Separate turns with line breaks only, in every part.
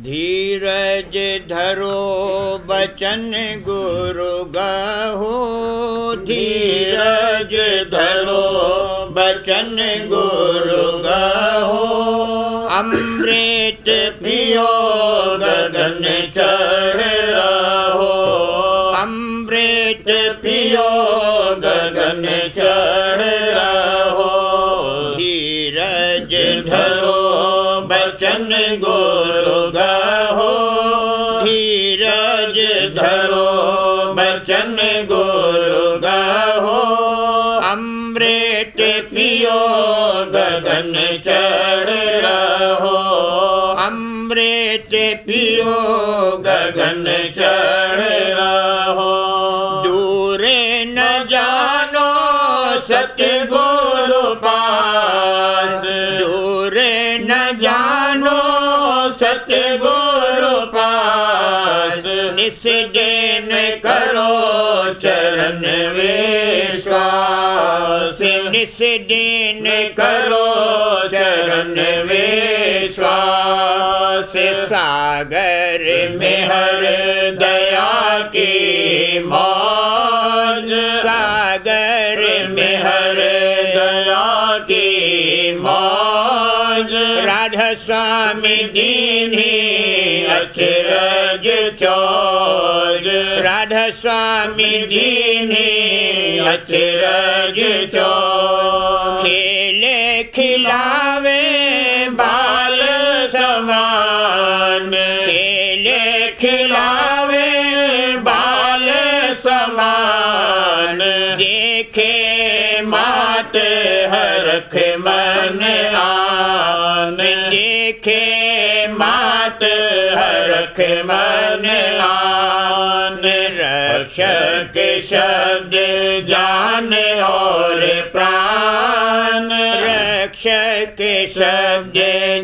धीरज धरो बचन गुरु गाहो, धीरज धरो बचन गुरु गाहो। अमृत पियो गगन चढ़ रहो, अमृत पियो गगन चढ़ रहो। धीरज धरो बचन गुरु गाहो, धीरज धरो बचन गुरु गाहो। अमृत पियो गगन चढ़ रहो, अमृत पियो गगन चढ़ रहो। दूर न जानो सतगुरु पास, दूर न जानो सतगुरु पास। निस्दिन करो चरण विश्वास, निस्दिन करो चरण विश्वास। सागर में हर दया की मौज, सागर में हर दया की मौज। राधा स्वामी दीनी अचरज चौज, राधा स्वामी दीनी अचरज चौज। खेले खिलावे बाल समान, खेले खिलावे बाल समान। देखे मात हरख मन आन, देखे मात हरख मन आन। रक्षक शब्द जान और प्राण, रक्षक शब्द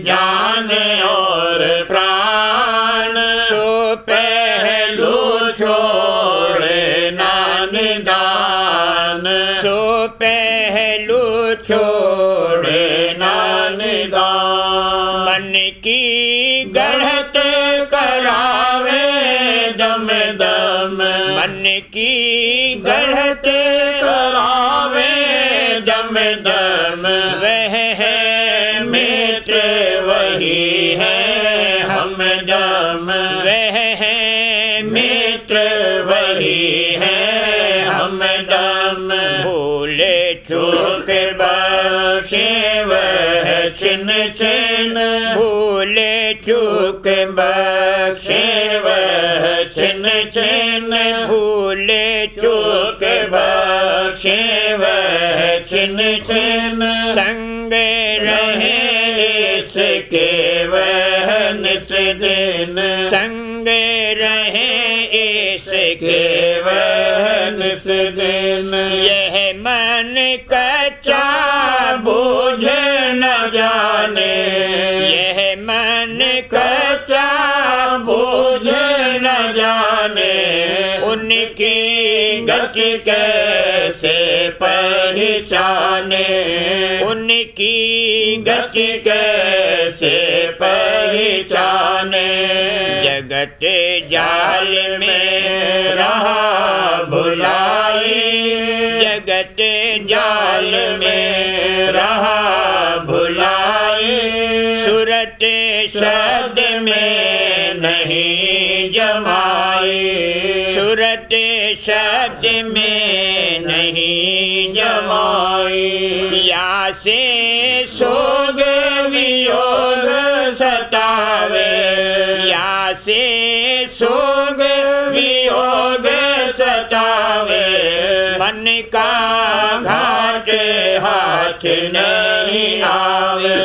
जान और प्राण। तो पहलू छोड़े ना निदान, तो पहलू छोड़े ना निदान। मन की गढ़त करावे दम दम, मन की गढ़त करावे दम दम। वह है मित्र वही है हमदम, वह है मित्र वही है हमदम। भूले चूक बख्शे वह छिन छिन, भूले चूक बख्शे वह छिन छिन। भूले चूक बख्शे वह छिन छिन। संग रहे इसके वह नित दिन, संग रहे इसके वह नित दिन। यह मन कच्चा बूझ न जाने, यह मन कच्चा बूझ न जाने। उनकी गति कैसे पहचाने, उनकी गति कैसे पहचाने। जगत जाल में रहा भुलाई, जगत जाल में रहा भुलाई। सूरत शब्द में नहीं जमाई, सूरत शब्द में नहीं जमाई। या से सोग वियोग सतावे, या से सोग वियोग सतावे। मन का घाट हाथ नहीं आवे,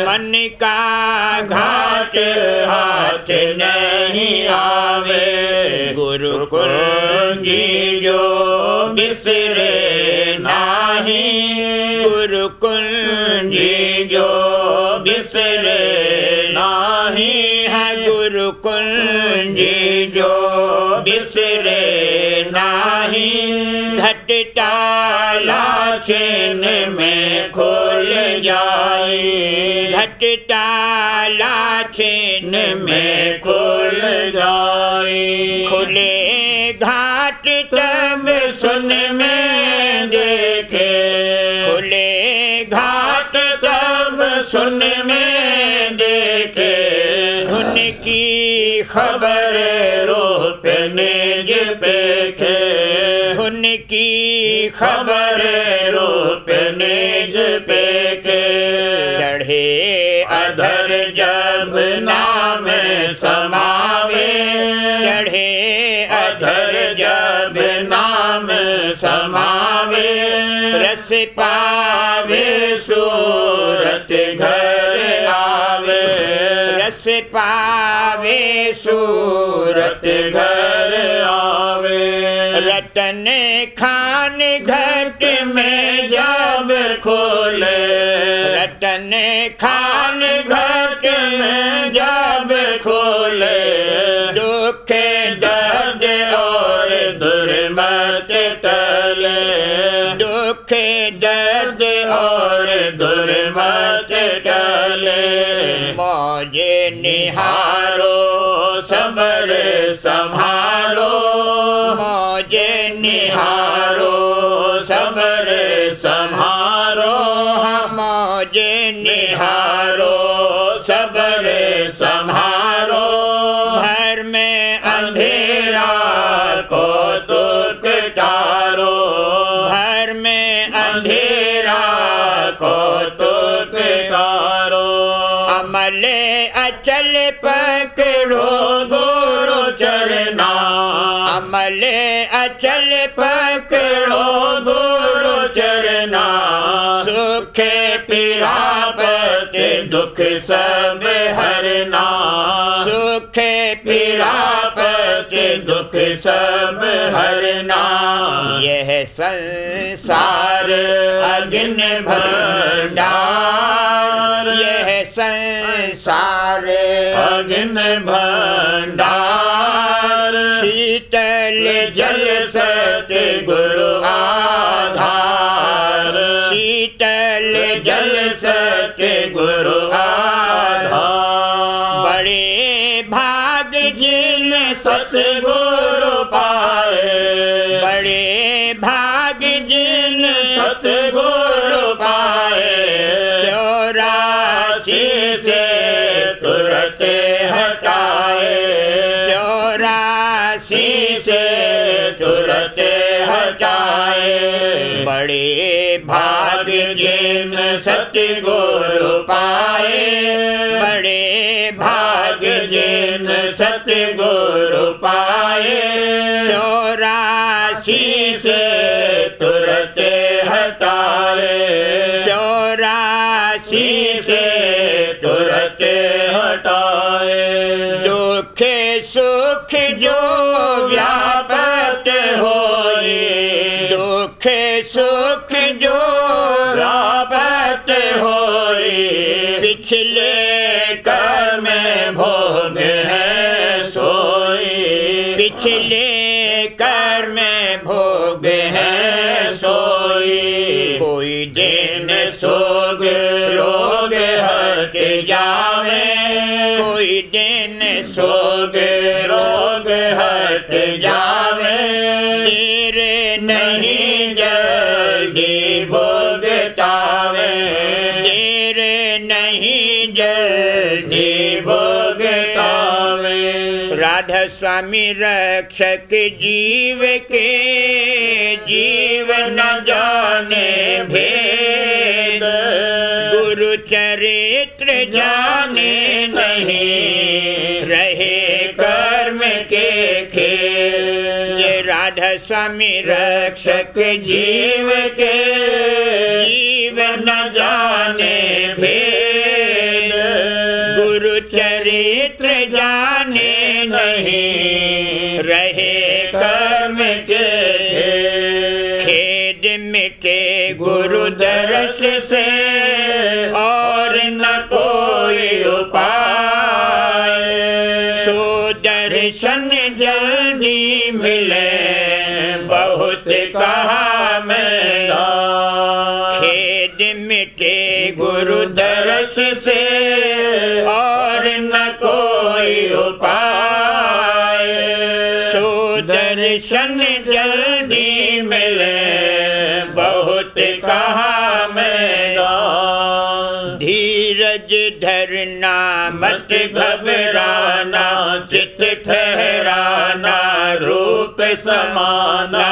मन का घाट हाथ नहीं आवे। गुरुकुल जी जो बिसरे नाही, गुरुकुल जी जो बिसरे नाही। है बिसरे नाही, घटता लाछिन में खुल जाए, घटता लाछिन में खुल जाए। खुले घाट तब सुन में देखे, खुले घाट तब सुन में देखे, उनकी खबर रूप निज पेखे, उनकी खबर रूप निज पेखे। चढ़े अधर जब नाम समावे, चढ़े अधर जब नाम समावे, रस पावे सूरत घर आवे, रस पावे सूरत घर आवे। रतन खान घट में जब खोले, रतन खान घट में जब खोले, दुख दर्द और दुर्मत टले, दुख दर्द और दुर्मत टले। मौज निहारो सबर संभालो, मौज निहारो सबर संभारो, मौज निहारो सबर संभारो। घर में अंधेरा को तुक टारो, घर में अंधेरा को तुक टारो। अमल अचल पकड़ो गुरु चरना, अमल अचल पकड़ो गुरु चरना। सुख पीरापत दुख सब हरना, सुख पीरापत दुख सब हरना। यह संसार अग्नि भंडार, यह संसार अग्नि भंडार। शीतल जल सतगुरु आधार, शीतल जल सतगुरु आधार। बड़े भाग जिन सतगुरु पाए, बड़े भाग जिन सतगुरु पाए। 84 से तुरत हटाए, 84 से तुरत हटाए। बड़े भाग जिन सतगुरु पाए, बड़े भाग जिन सतगुरु पाए। 84 से तुरत हटाए, 84 से तुरत हटाए। दुख सुख जो व्यापत होए, दुख सुख जो व्यापत होए। पिछले कर्म भोग है सोए, पिछले कर्म भोग है सोए। कोई दिन सोग रोग हट जावे, कोई दिन सोग रोग हट जावे। तेरे नहीं जल्दी भोगतावे, तेरे नहीं जल्दी भोगतावे। राधा स्वामी रक्षक जीव के, जीव न जाने भेद। गुरु चरित्र जाने नहीं, रहे कर्म के खेल। ये राधा स्वामी रक्षक जीव के, जीव न जाने भेद। गुरु चरित्र जाने नहीं, रहे कर्म के खेद। मिटे गुरु दर्श से और न कोई उपाय। तो दर्शन जल्दी मिले बहुत कहा महंगा। खेद मिटे गुरु दर्श से और न कोई उपाय। सुदर्शन जल्दी मिले बहुत कहा महंगा। धीरज धरना मत घबराना, चित ठहराना, रूप समाना,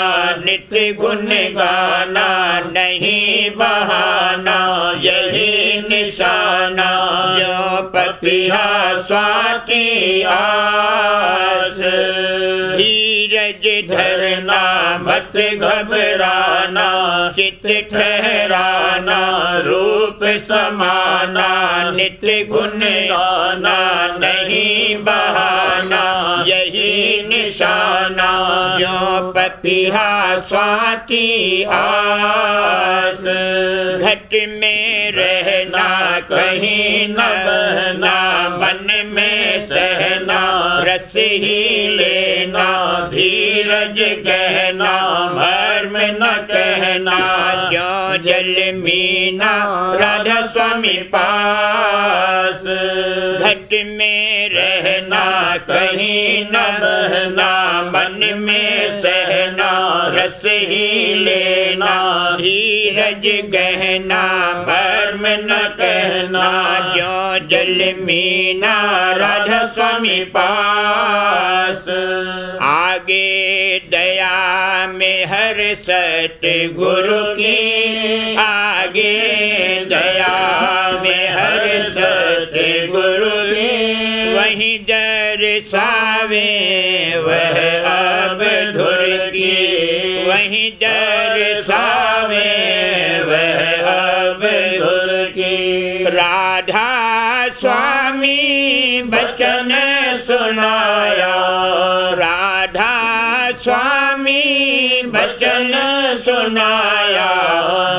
नित्य गुण गाना, नहीं बहाना, यही निशाना। जो पपिहा स्वाति आस। धीरज धरना मत घबराना, चित ठहराना, रूप समाना, नित्य गुण गाना, नहीं बहाना, यही निशाना। जो पपिहा स्वाति आस। घट में रहना कहीं न बहना, मन में सहना, रस ही लेना, धीरज कहना, मर्म न कहना। जो जल मीना राधा स्वामी पास। घट में रहना कहीं न बहना, मन में सहना, रस ही लेना, धीरज गहना, मर्म न कहना। जो जल मीना राधा स्वामी पास। आगे दया में हर सतगुरु की, आगे दया में हर सतगुरु की। वहीं दर्शावे वह अब धुर की, वहीं दर्शावे वह अब धुर की। राधा स्वामी बचन सुनाया, राधा स्वामी बचन सुनाया।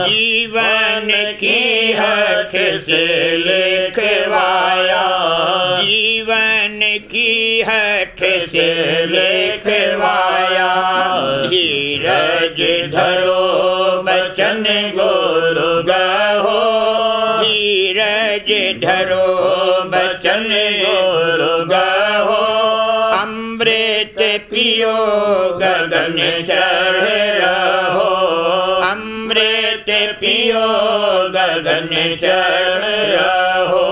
जीवन की हठ से लिखवाया, जीवन की हठ से लिखवाया। धीरज धरो बचन गुरु गाहो, धीरज धरो बचन गुरु गाहो। अमृत पियो गगन चढ़ रहो, अमृत पियो गगन चढ़ रहो।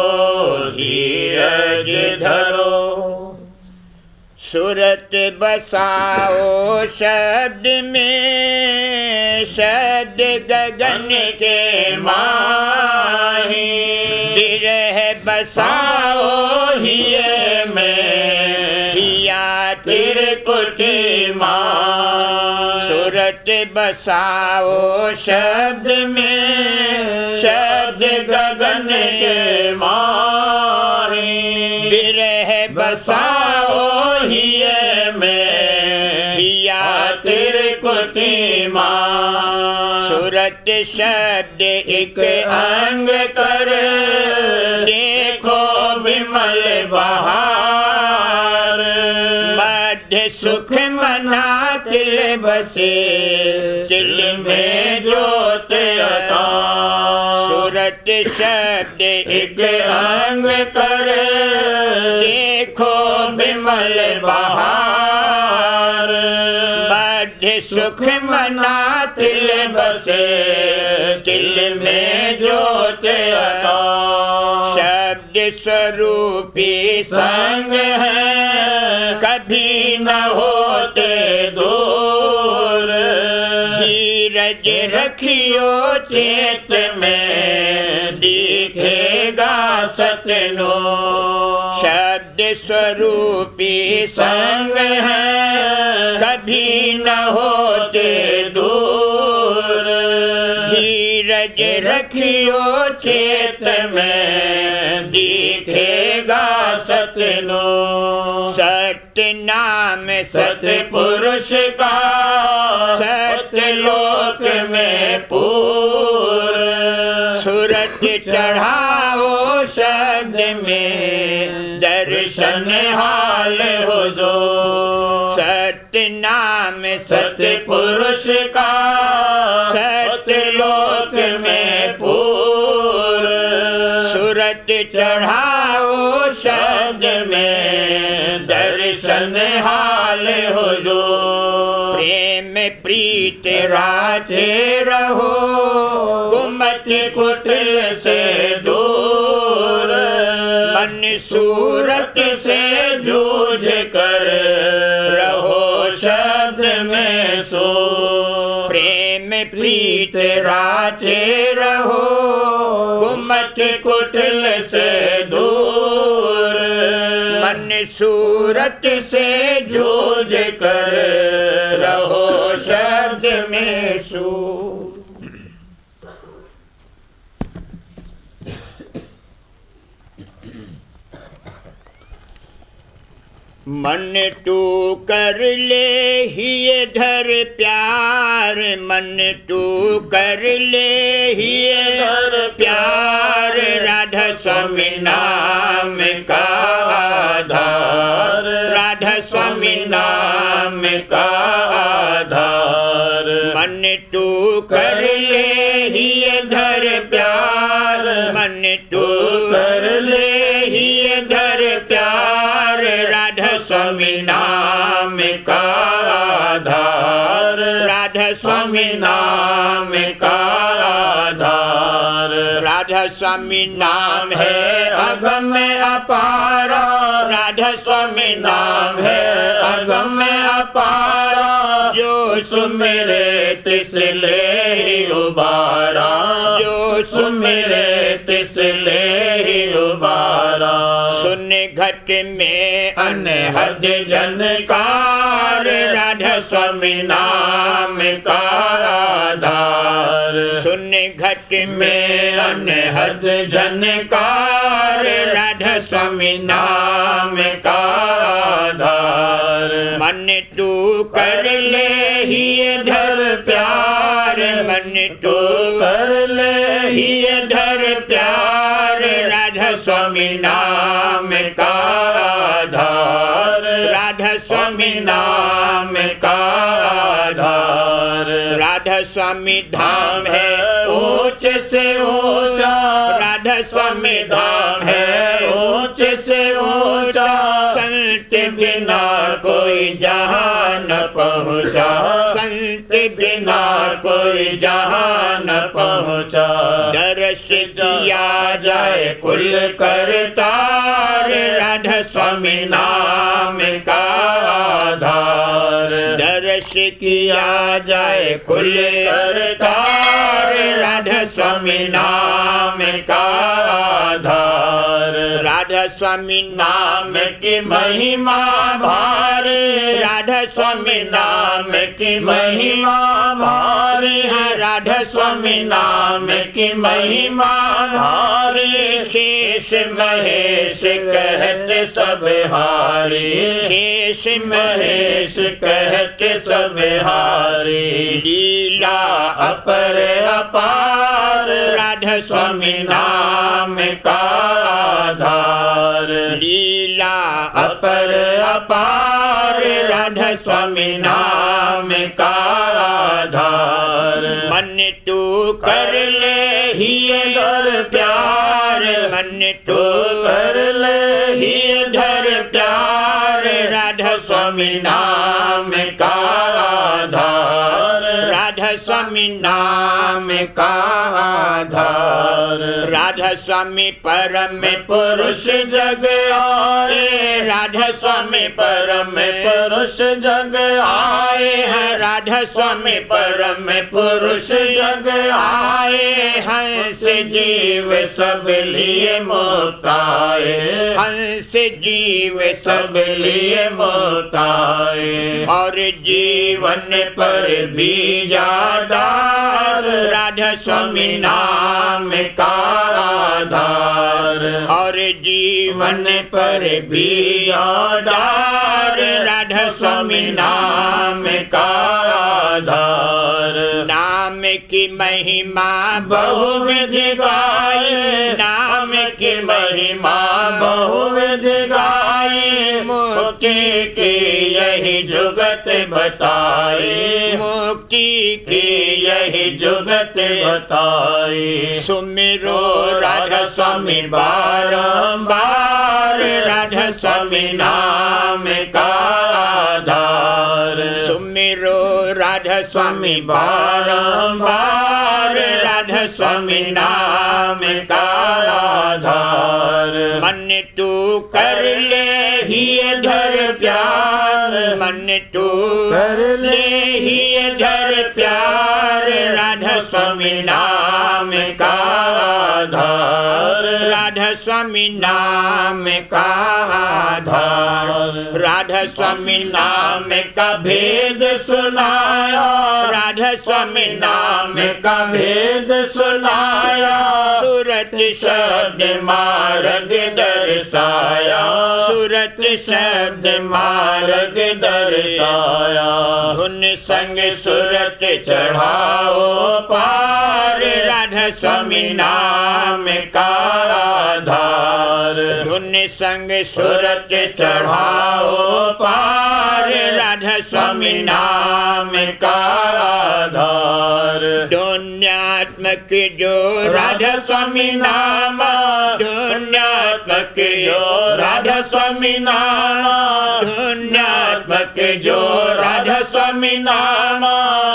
धीरज धरो सूरत बसाओ शब्द में, शब्द गगन के माही। विरह बसाओ हिये में, हिया त्रिकुटी माँ। सूरत बसाओ शब्द में, शब्द गगन के माही। विरह बसाओ हिये में, हिया त्रिकुटी माँ। सूरत शब्द एक अंग कर, देखो विमल बहार। मध्य सुख मना तिल बसे, तिल में ज्योत अतार। सूरत शब्द एक अंग कर, देखो विमल बहार। मध्य सुख मना तिल बसे, तिल में ज्योत अतार। शब्द स्वरूपी संग है, कभी न होते दूर। धीरज रखियो चेत में, दिखेगा सतनूर। शब्द स्वरूपी संग है, कभी न होते दूर। धीरज रखियो चेत में, दिखेगा सतनूर। सत्य नाम सतपुरुष का, सत्यलोक में पूर। सूरत चढ़ाओ शब्द में, दर्शन हाल हो जो। सत्य नाम नाम सतपुरुष का सत्यलोक में पूर। सूरत चढ़ाओ शब्द में दर्शन हाल हुजूर। प्रेम प्रीत राजे रहो गुम्मत कुटिल से दूर। मन सूरत से जूझ कर रहो शब्द में सो। प्रेम प्रीत राजे रहो गुम्मत कुटिल से दूर। मन सूरत से जूझ कर रहो शब्द में सो। मन तू कर ले ही धर प्यार। मन तू कर ले ही धर प्यार। राधा स्वामी नाम का आधार। राधा स्वामी नाम का आधार। मन तू कर ले ही धर प्यार। मन तू कर ले ही धर प्यार। राधा स्वामी नाम का आधार। राधा स्वामी नाम का आधार। राधा स्वामी नाम है अगम अपारा। राधा स्वामी नाम है अगम अपारा। जो सुमिरे तिस ले उबारा। जो सुमिरे तिस ले उबारा। सुन घट में अनहद जनकार। राधा स्वामी नाम का आधार। सुन घट में अनहद जनकार। राधा स्वामी नाम का आधार। मन तू कर ले ही धर प्यार। मन तू कर ले ही धर प्यार। राधा स्वामी नाम का आधार। राधा स्वामी नाम का आधार। राधा स्वामी धाम है ऊंच से ऊंचा। राधा स्वामी धाम है ऊंच से ऊंचा। संत बिना कोई जहाँ न पहुँचा। संत बिना कोई जहाँ न पहुँचा। दर्श किया जाए कुल करतार। राधा स्वामी नाम का आधार। दर्श किया जाए कुल करतार। राधा स्वामी नाम का आधार। राधा स्वामी नाम की महिमा भारी। राधा स्वामी नाम की महिमा भारी है। राधा स्वामी नाम की महिमा भारी। शेष महेश कहते सब हारी। शेष महेश कहते सब हारी। लीला अपर अपार। राधा स्वामी नाम का आधार। लीला अपर अपार। राधा स्वामी नाम का आधार। मन तू कर ले ही धर प्यार। मन तू कर ले ही धर प्यार। राधा स्वामी नाम का आधार। राधा स्वामी नाम का आधार। राधा स्वामी परम पुरुष जग आए। राधा स्वामी परम पुरुष जग आए हैं। राधा स्वामी परम पुरुष जग आए हैं। से जीव सब लिए मोताए। हंस जीव सब लिए मोताए। और जीवन पर बीजादार। राधा स्वामी नाम का आधार। और जीवन पर बीजादार। राधा स्वामी नाम का आधार। नाम की महिमा बहुविध गाए। नाम की महिमा बहुविध गाए। मुक्ति की यही जुगत बताई, मुक्ति की यही जुगत बताई। सुमिरो राधा स्वामी बारंबार, राधा स्वामी नाम का आधार। सुमिरो राधा स्वामी बारंबार, राधा स्वामी नाम का आधार। मन तू कर ले ही धर प्यार, मन तू कर ले ही धर प्यार, राधा स्वामी नाम का आधार। राधा स्वामी नाम का आधार। राधा स्वामी नाम का भेद सुनाया, राधा स्वामी नाम का भेद सुनाया। सूरत शब्द मार्ग दर्शाया, सूरत शब्द मार्ग दर्शाया। धुन संग सूरत चढ़ाओ पार, राधा स्वामी नाम का आधार। धुन संग सूरत चढ़ाओ पार, राधा स्वामी नाम का आधार। दुन्यात्मक जो राधा स्वामी नाम, दुन्यात्मक जो राधा स्वामी नाम, दुन्यात्मक जो राधा स्वामी नाम।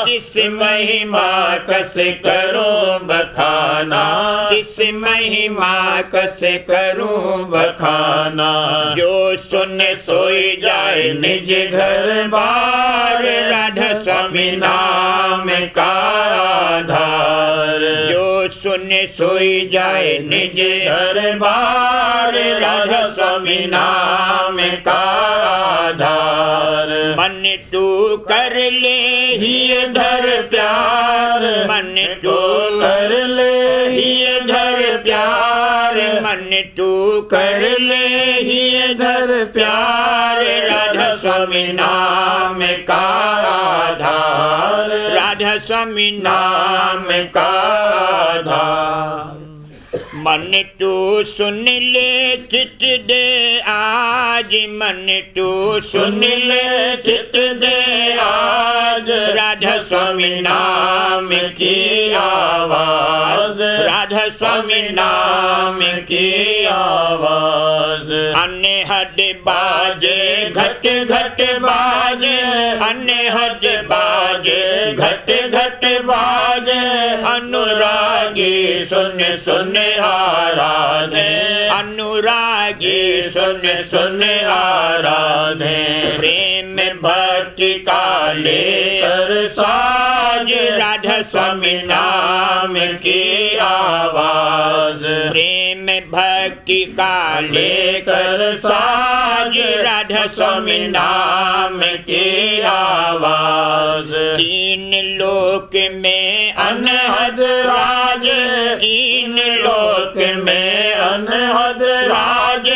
जिस महिमा कसे करूं बखाना, जिस महिमा कसे करूं बखाना। जो सुन सोई जाए निज घर बार, राधा स्वामी नाम का आधार। जो सुन सोई जाए निज घर बार, राधा स्वामी नाम का आधार। मन तू कर ले ही धर प्यार, मन तू कर ले ही धर प्यार, मन तू कर ले ही धर प्यार, राधा स्वामी नाम का आधार। राधा स्वामी नाम का आधार। मन तू सुन ले चित दे आज, मन तू सुन ले चित दे आज, राधा स्वामी नाम की आवाज, राधा स्वामी नाम की आवाज। अनहद बाजे घट घट बाजे, अनहद बाजे घट घट बाजे। अनुरागी सुन सुन आराधे, अनुरागी सुन सुन आराधे। प्रेम भक्ति का लेकर साज, राधा स्वामी नाम की आवाज। प्रेम भक्ति का लेकर साज, राधा स्वामी नाम की आवाज। तीन लोक में अनहद राज, तीन लोक में अनहद राज।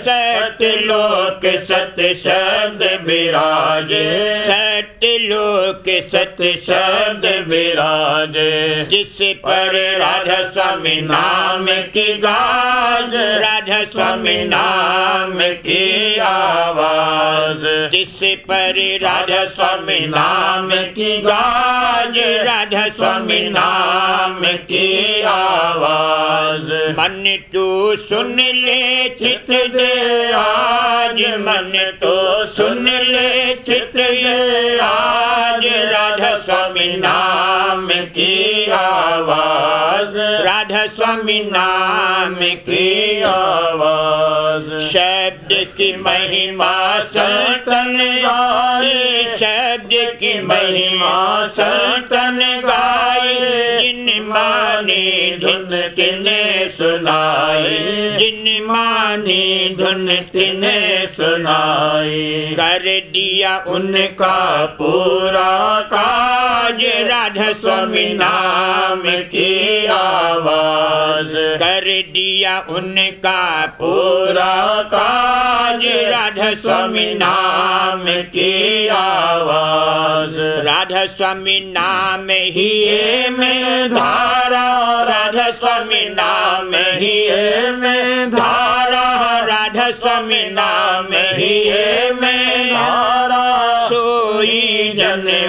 सत्यलोक सत्य शब्द विराजे, सत्यलोक सत्य शब्द विराजे। जिस पर राधा स्वामी नाम की गाज, राधा स्वामी नाम की आवाज। जिस पर राधा स्वामी नाम की गाज, राधा स्वामी नाम की आवाज। मन तू सुन ले चित दे आज, मन तो सुन ले चित दे आज, राधा स्वामी नाम की आवाज, राधा स्वामी नाम की आवाज। शब्द की महिमा संतन गाए, शब्द की महिमा संतन गाए। जिन मानी धुन तिने सुनाई, जिन मानी धुन तिने सुनाई। कर दिया उनका पूरा काज, राधा स्वामी नाम की आवाज। कर दिया उनका पूरा काज, राधा स्वामी नाम की आवाज। राधा स्वामी नाम ही में धारा, राधा स्वामी नाम ही में धारा, राधा स्वामी नाम ही में धारा। सोई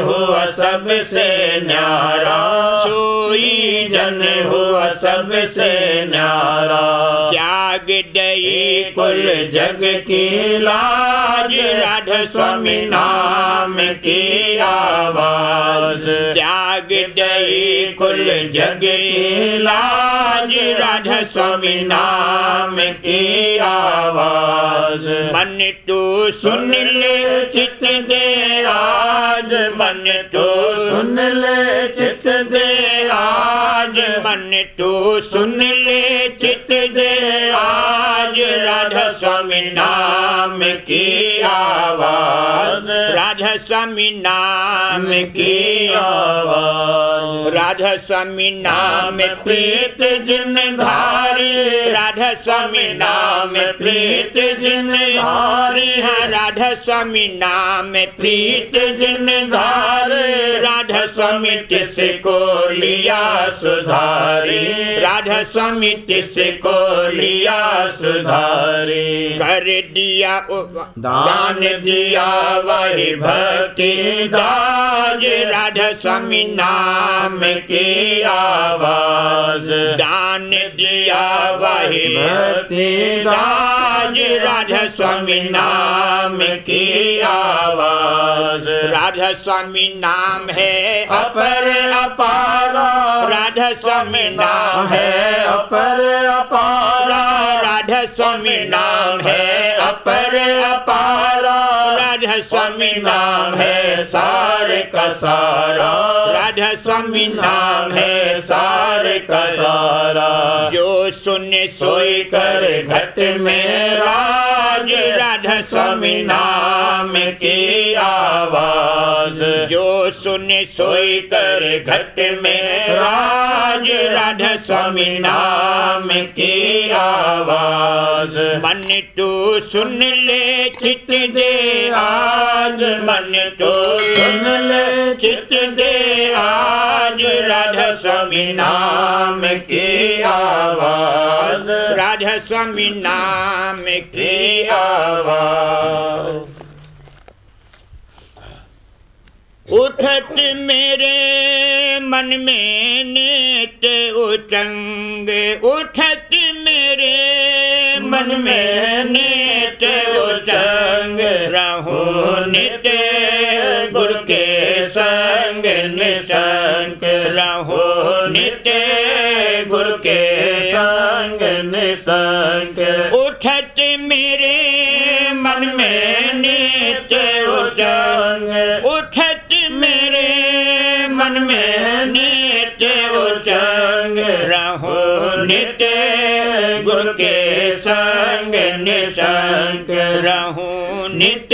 हुआ सबसे न्यारा, सोई जन हुआ सबसे न्यारा। त्याग दई कुल जग की लाज, राधा स्वामी नाम की आवाज। त्याग दई कुल जग की लाज, राधा स्वामी नाम की आवाज। मन तू सुन ले चित दे आज, मन तू सुन ले चित दे आज, मन तू सुन ले चित दे आज, राधा स्वामी नाम की आवाज। राधा स्वामी नाम की आवाज। राधा स्वामी नाम प्रीत जिन धारी, राधा स्वामी नाम प्रीत जिन धारी है, राधा स्वामी नाम प्रीत जिन धारी। राधा स्वामी किसको लिया सुधारी, राधा स्वामी किसको लिया सुधारी। कर दिया दान दिया वही भक्ति दाज, राधा स्वामी नाम की आवाज। दान दिया वही भक्ति दाज, राधा स्वामी नाम की आवाज। राधा स्वामी नाम है अपर अपारा, राधा स्वामी नाम है अपर अपारा। राधा स्वामी नाम है अपर अपारा, राधा स्वामी नाम है सारे का सारा। राधा स्वामी नाम है सारे का सारा। जो सुने सोई कर घट में राज, राधा स्वामी नाम की आवाज। जो सुने सोई कर घट में राज, राधा स्वामी नाम की आवाज। मन तू सुन ले चित दे आज, मन तू सुन ले चित दे आज, राधा स्वामी नाम की आवाज। राधा स्वामी नाम की आवाज। उठत मेरे मन में नित उतंग, उठत मेरे मन में नित उतंग। रहूं नित गुरु के संग निसंग, रहूं नित गुरु के संग निसंग। उठत मेरे मन में नित उतंग, उठत मेरे मन में नित उतंग। रहूं नित गुरु के संग निसंग, रहूं नित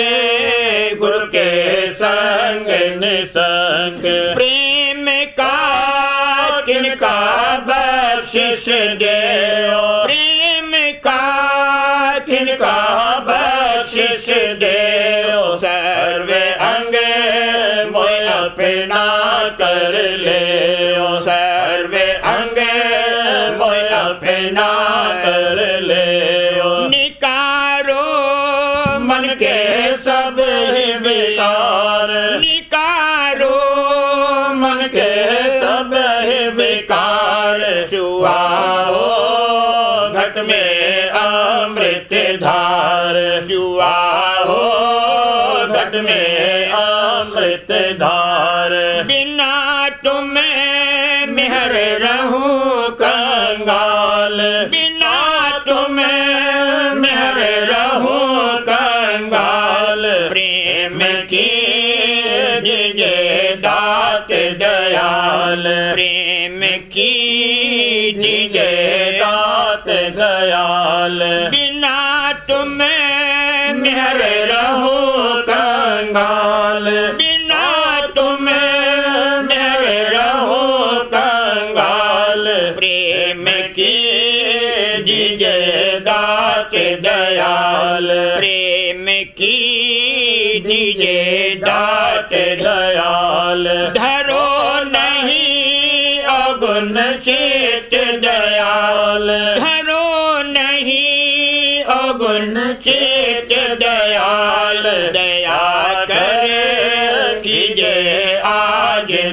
गुरु के संग निसंग। प्रेम का किनका बख्शिश देओ, प्रेम का किनका बख्शिश देओ। सर्वे अंग मोय अपना कर ले, सर्वे अंग मोय अपना कर ले। निकारो मन के सब ही विकार, निकारो मन के सब ही विकार। जुआओ घट में अमृत धार, जुआओ घट में अमृत धार। बिना तुम्हें मेहर रहूं कंगाल, बिना तुम्हें मेहर रहूं कंगाल। प्रेम की दीजिए दात दयाल, प्रेम की दीजिए दात दयाल। बिना तुम्हें मेहर रहूं कंगाल, बिना तुम्हें मेहर रहूं कंगाल। प्रेम की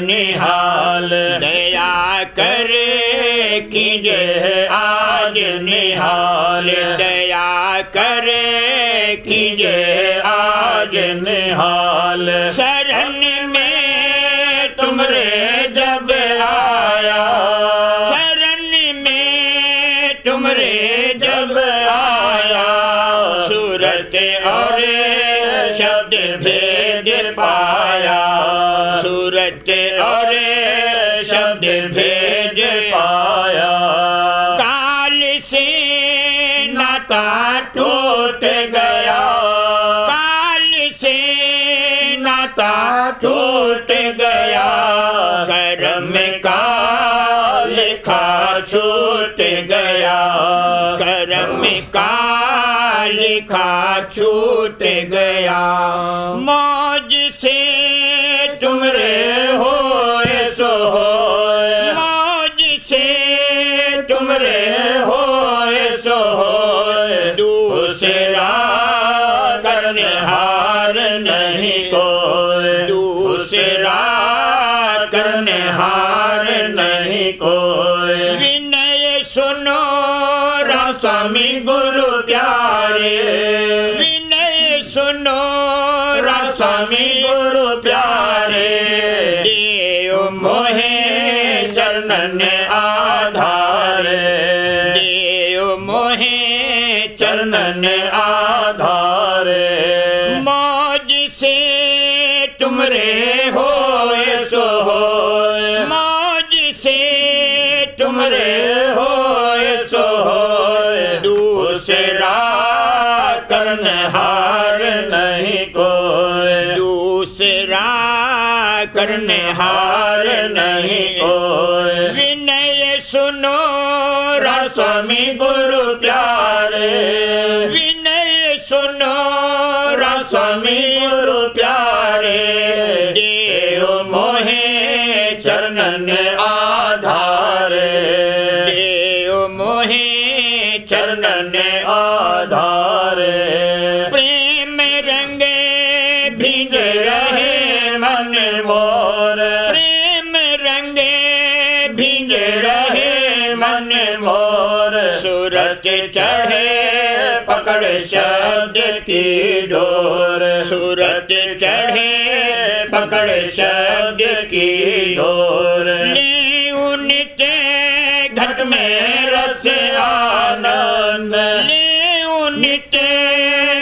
निहाल, दया करे कीजिए आज निहाल, दया करे कीजिए आज निहाल। शरण में तुमरे जब आया, शरण में तुमरे जब आया, सूरत और शब्द भेद पाया, सूरत और शब्द भेद पाया। काल से नाता टूट गया, काल से नाता टूट गया, कर्म का लेखा छूट गया, कर्म का लेखा छूट गया। मौज से तुमरे होए सो होए, मौज से तुमरे होए सो होए, दूसरा करनेहार नहीं कोई, दूसरा करनेहार नहीं कोई। विनय सुनो राम स्वामी गुरु प्यारे, विनय सुनो राम स्वामी गुरु प्यारे, देव मोहे चरणन आधारे, देव मोहे चरणन आधारे। मौज से तुमरे होए सो होए, मौज से तुमरे होए सो होए, दूसरा करनेहार नहीं कोई, दूसरा करनेहार नहीं कोई। विनय सुनो राम स्वामी गुरु प्यारे, विनय सुनो राम स्वामी गुरु प्यारे, देव मोहे चरणन आधारे, देव मोहे चरणन आधारे। प्रेम रंगे भीग रहे मन मोर, प्रेम रंगे भीग रहे मन मोर, सूरत चढ़े पकड़ शब्द की डोर, सूरत चढ़े पकड़ शब्द की डोर। नीऊ नित्य घट में रस आनंद, नीऊ नित्य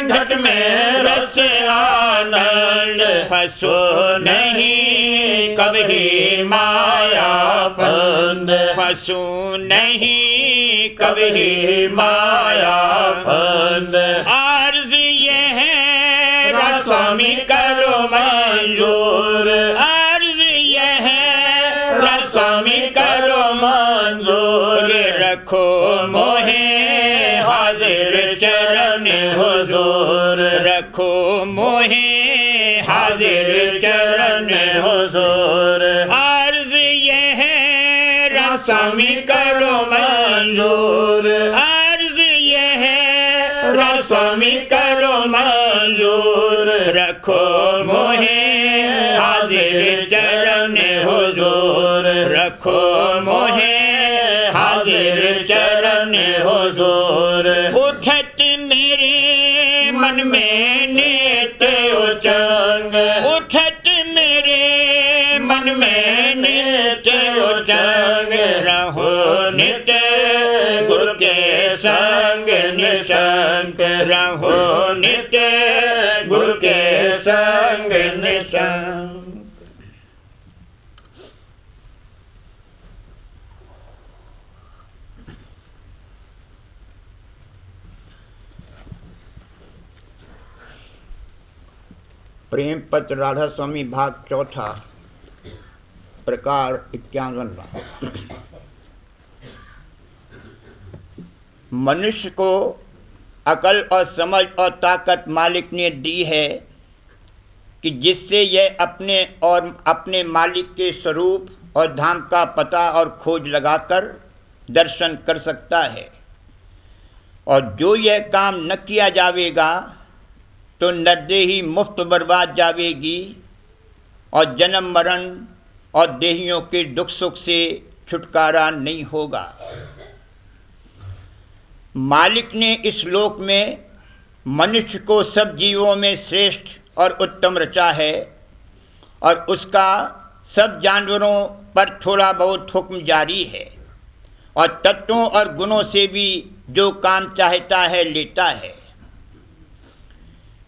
घट में रस आनंद, फंसो नहीं कभी माया फंद, फंसो नहीं कभी माया फंद। अर्ज ये है राम स्वामी करो मंजूर, अर्ज ये है राम स्वामी करो मंजूर, रखो मोहे हाजिर चरण हुजूर, रखो मोहे हाजिर चरण हुजूर। अर्ज ये है राम स्वामी करो मंजूर, अर्ज ये है राम स्वामी करो मंजूर, रखो मोहे हाजिर चरण हुजूर, रखो मोहे हाजिर चरण हुजूर। उठत मेरे मन में नित्य उचंग, उठत मेरे मन में नित्य उचंग, रहो नित्य गुरु के संग निशंक, रहो नित्य गुरु के संग निशंक। प्रेम पत्र राधा स्वामी भाग चौथा, प्रकार 51वां। मनुष्य को अकल और समझ और ताकत मालिक ने दी है कि जिससे यह अपने और अपने मालिक के स्वरूप और धाम का पता और खोज लगाकर दर्शन कर सकता है। और जो यह काम न किया जावेगा तो नरदेही मुफ्त बर्बाद जावेगी और जन्म मरण और देहियों के दुख सुख से छुटकारा नहीं होगा। मालिक ने इस लोक में मनुष्य को सब जीवों में श्रेष्ठ और उत्तम रचा है और उसका सब जानवरों पर थोड़ा बहुत हुक्म जारी है और तत्वों और गुणों से भी जो काम चाहता है लेता है।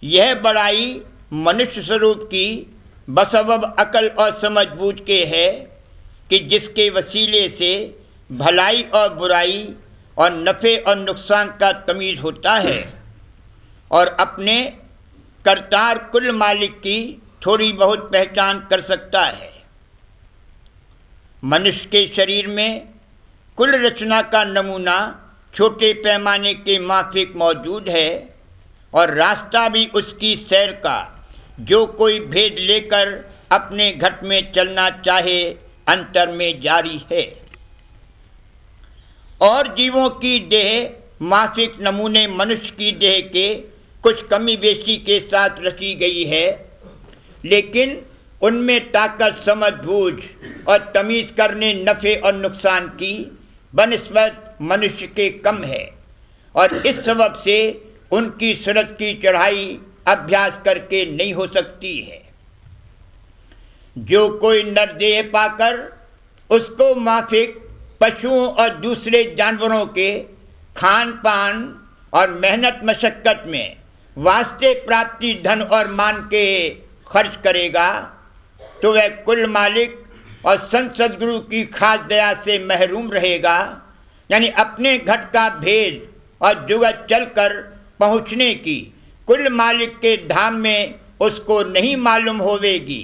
यह बड़ाई मनुष्य स्वरूप की बसबब अकल और समझ बूझ के है कि जिसके वसीले से भलाई और बुराई और नफे और नुकसान का तमीज होता है और अपने करतार कुल मालिक की थोड़ी बहुत पहचान कर सकता है। मनुष्य के शरीर में कुल रचना का नमूना छोटे पैमाने के माफिक मौजूद है और रास्ता भी उसकी सैर का जो कोई भेद लेकर अपने घट में चलना चाहे अंतर में जारी है। और जीवों की देह माफिक नमूने मनुष्य की देह के कुछ कमी बेशी के साथ रची गई है, लेकिन उनमें ताकत समझ बूझ और तमीज करने नफे और नुकसान की बनिस्बत मनुष्य के कम है और इस सबब से उनकी सूरत की चढ़ाई अभ्यास करके नहीं हो सकती है। जो कोई नरदेह पाकर उसको माफिक पशुओं और दूसरे जानवरों के खान पान और मेहनत मशक्कत में वास्ते प्राप्ति धन और मान के खर्च करेगा तो वह कुल मालिक और संत सद्गुरु की खास दया से महरूम रहेगा, यानी अपने घट का भेद और जुगत चलकर पहुंचने की कुल मालिक के धाम में उसको नहीं मालूम होवेगी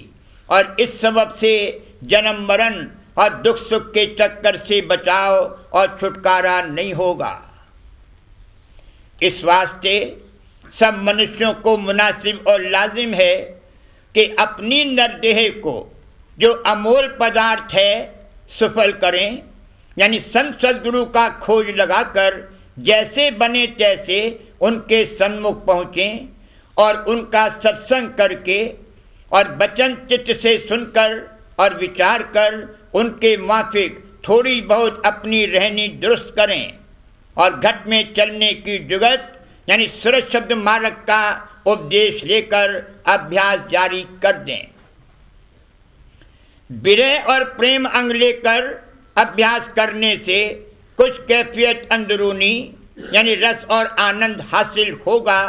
और इस सबब से जन्म मरण और दुख सुख के चक्कर से बचाव और छुटकारा नहीं होगा। इस वास्ते सब मनुष्यों को मुनासिब और लाजिम है कि अपनी नरदेह को जो अमोल पदार्थ है सफल करें, यानी संत सद्गुरु का खोज लगाकर जैसे बने तैसे उनके सन्मुख पहुंचें और उनका सत्संग करके और वचन चित्त से सुनकर और विचार कर उनके माफिक थोड़ी बहुत अपनी रहनी दुरुस्त करें और घट में चलने की जुगत यानी सूरज शब्द मार्ग का उपदेश लेकर अभ्यास जारी कर दें। विरह और प्रेम अंग लेकर अभ्यास करने से कुछ कैफियत अंदरूनी यानी रस और आनंद हासिल होगा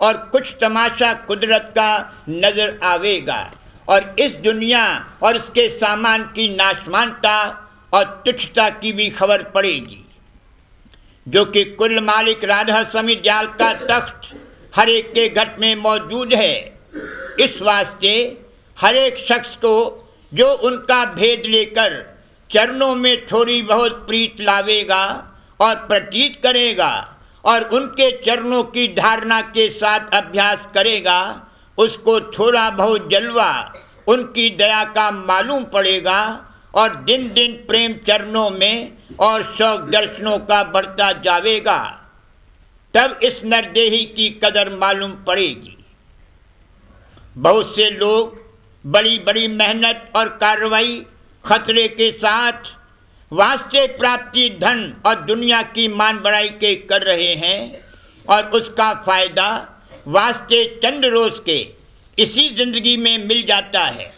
और कुछ तमाशा कुदरत का नजर आवेगा और इस दुनिया और इसके सामान की नाशमानता और तुच्छता की भी खबर पड़ेगी, जो कि कुल मालिक राधा स्वामी जाल का तख्त हर एक के घट में मौजूद है। इस वास्ते हर एक शख्स को जो उनका भेद लेकर चरणों में थोड़ी बहुत प्रीत लावेगा और प्रतीत करेगा और उनके चरणों की धारणा के साथ अभ्यास करेगा, उसको थोड़ा बहुत जलवा उनकी दया का मालूम पड़ेगा और दिन दिन प्रेम चरणों में और शौक दर्शनों का बढ़ता जावेगा। तब इस नरदेही की कदर मालूम पड़ेगी। बहुत से लोग बड़ी बड़ी मेहनत और कार्रवाई खतरे के साथ वास्ते प्राप्ति धन और दुनिया की मान बढ़ाई के कर रहे हैं और उसका फायदा वास्ते चंद रोज के इसी जिंदगी में मिल जाता है,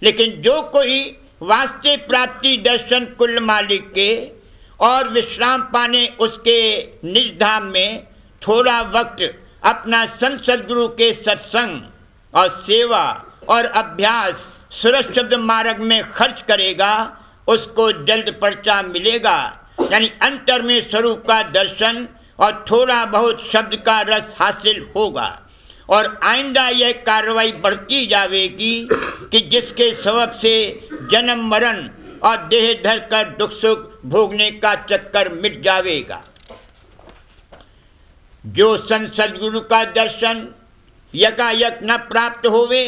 लेकिन जो कोई वास्ते प्राप्ति दर्शन कुल मालिक के और विश्राम पाने उसके निज धाम में थोड़ा वक्त अपना संत सद्गुरु के सत्संग और सेवा और अभ्यास सूरज शब्द मार्ग में खर्च करेगा, उसको जल्द पर्चा मिलेगा, यानी अंतर में स्वरूप का दर्शन और थोड़ा बहुत शब्द का रस हासिल होगा और आइंदा यह कार्रवाई बढ़ती जाएगी कि जिसके सबब से जन्म मरण और देह धर कर दुख सुख भोगने का चक्कर मिट जाएगा। जो संत सद्गुरु का दर्शन यकायक न प्राप्त होवे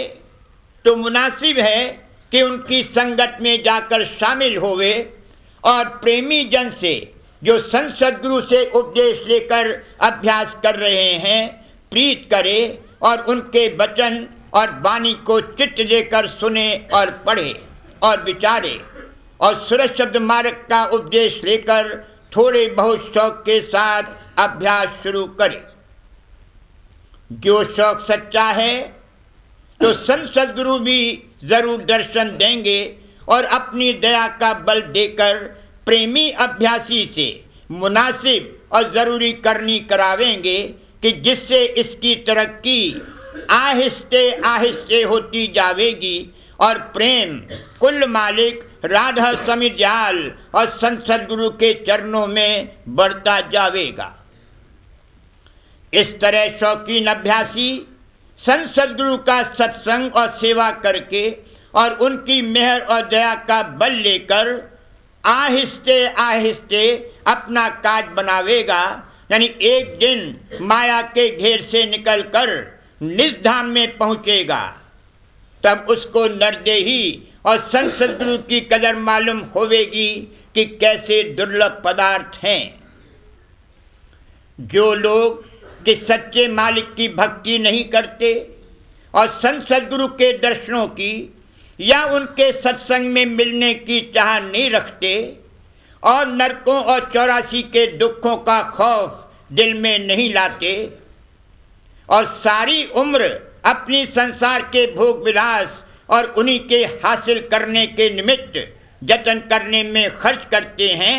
तो मुनासिब है कि उनकी संगत में जाकर शामिल होवे और प्रेमी जन से जो संत सद्गुरु से उपदेश लेकर अभ्यास कर रहे हैं प्रीत करे और उनके वचन और वाणी को चित्त देकर सुने और पढ़े और विचारे और सूरज शब्द मार्ग का उपदेश लेकर थोड़े बहुत शौक के साथ अभ्यास शुरू करे। जो शौक सच्चा है तो संत सद्गुरु भी जरूर दर्शन देंगे और अपनी दया का बल देकर प्रेमी अभ्यासी से मुनासिब और जरूरी करनी करावेंगे कि जिससे इसकी तरक्की आहिस्ते आहिस्ते होती जावेगी और प्रेम कुल मालिक राधा स्वामी दयाल और संत सद्गुरु के चरणों में बढ़ता जावेगा। इस तरह शौकीन अभ्यासी संत सद्गुरु का सत्संग और सेवा करके और उनकी मेहर और दया का बल लेकर आहिस्ते आहिस्ते अपना काज बनावेगा। यानी एक दिन माया के घेर से निकलकर निज धाम में पहुंचेगा। तब उसको नरदेही और संत सद्गुरु की कदर मालूम होवेगी कि कैसे दुर्लभ पदार्थ हैं। जो लोग कि सच्चे मालिक की भक्ति नहीं करते और संत सद्गुरु के दर्शनों की या उनके सत्संग में मिलने की चाह नहीं रखते और नरकों और 84 के दुखों का खौफ दिल में नहीं लाते और सारी उम्र अपनी संसार के भोग विलास और उन्हीं के हासिल करने के निमित्त जतन करने में खर्च करते हैं,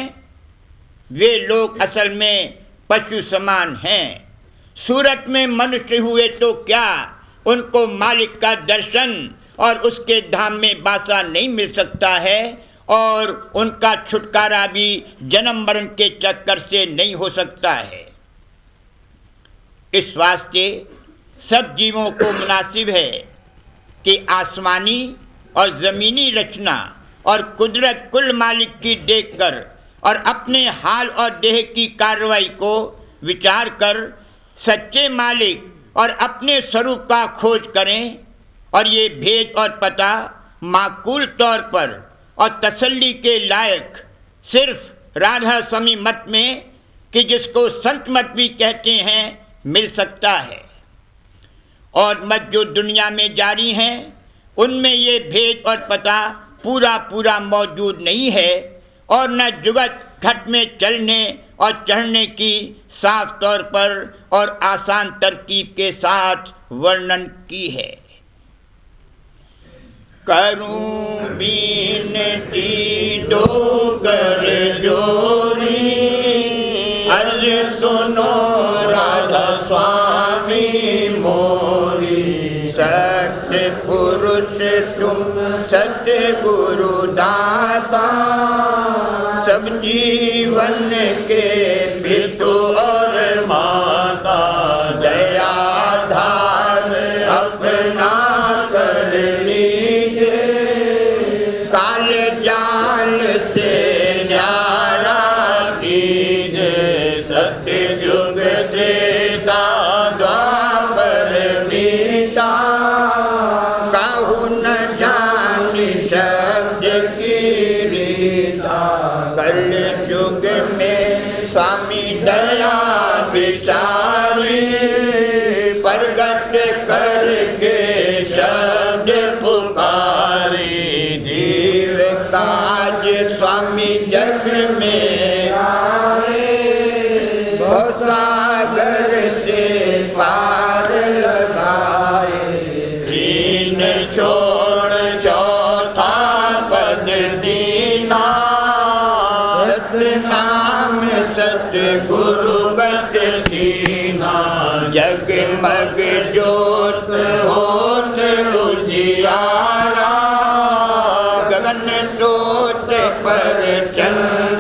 वे लोग असल में पशु समान हैं। सूरत में मनुष्य हुए तो क्या, उनको मालिक का दर्शन और उसके धाम में बासा नहीं मिल सकता है और उनका छुटकारा भी जन्म मरण के चक्कर से नहीं हो सकता है। इस वास्ते सब जीवों को मुनासिब है कि आसमानी और जमीनी रचना और कुदरत कुल मालिक की देखकर और अपने हाल और देह की कार्रवाई को विचार कर सच्चे मालिक और अपने स्वरूप का खोज करें और ये भेद और पता माकूल तौर पर और तसल्ली के लायक सिर्फ राधा स्वामी मत में, कि जिसको संत मत भी कहते हैं, मिल सकता है। और मत जो दुनिया में जारी हैं उनमें ये भेद और पता पूरा पूरा मौजूद नहीं है और न जुगत घट में चलने और चढ़ने की साफ तौर पर और आसान तरकीब के साथ वर्णन की है। करूं बीनती डोगर जोरी, अर्ज सुनो राधा स्वामी मोरी। सत्य पुरुष तुम सत्य गुरु दाता, सब जीवन के पितु और माता। दया धार अपना कर लीजिए, काल जाल से न्यारा कीजिए। सत्य युग देता द्वापर बीता, कहूँ न जानी शब्द की रीता। कल युग में स्वामी दया विचारी, प्रगट करके शब्द पुकारी। जीव काज स्वामी जग में आए, सागर से पार लगाए। दीन छोड़ चौथा पद दीना, नाम सत्य गुरु बत दीना। जगमग ज्योत होत उजियारा, गगन टोट पर चंद्र